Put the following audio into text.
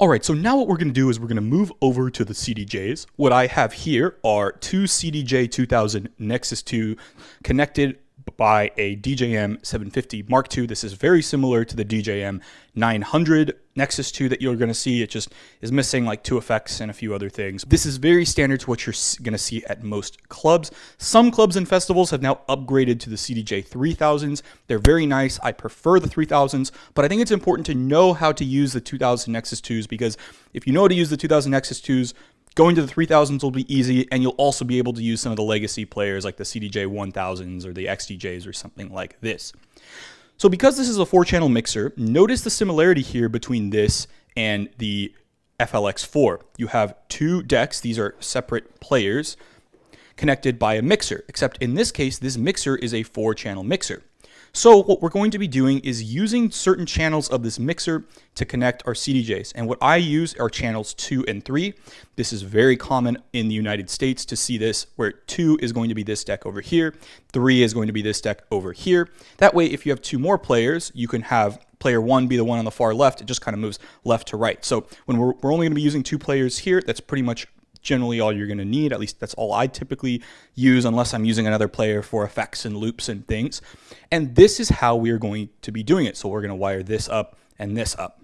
All right, so now what we're going to do is we're going to move over to the CDJs. What I have here are two CDJ3000 Nexus 2 connected by a DJM 750 Mark II. This is very similar to the DJM 900 Nexus 2 that you're going to see. It just is missing like two effects and a few other things. This is very standard to what you're going to see at most clubs. Some clubs and festivals have now upgraded to the CDJ3000s. They're very nice. I prefer the 3000s, but I think it's important to know how to use the 2000 Nexus 2s, because if you know how to use the 2000 Nexus 2s, going to the 3000s will be easy, and you'll also be able to use some of the legacy players like the CDJ1000s or the XDJs or something like this. So because this is a 4-channel mixer, notice the similarity here between this and the FLX4. You have two decks. These are separate players connected by a mixer, except in this case, this mixer is a 4-channel mixer. So what we're going to be doing is using certain channels of this mixer to connect our CDJs. And what I use are channels 2 and 3. This is very common in the United States to see this, where 2 is going to be this deck over here, 3 is going to be this deck over here. That way, if you have two more players, you can have player 1 be the one on the far left. It just kind of moves left to right. So when we're only going to be using two players here, that's pretty much generally all you're going to need. At least that's all I typically use, unless I'm using another player for effects and loops and things. And this is how we're going to be doing it. So we're going to wire this up and this up.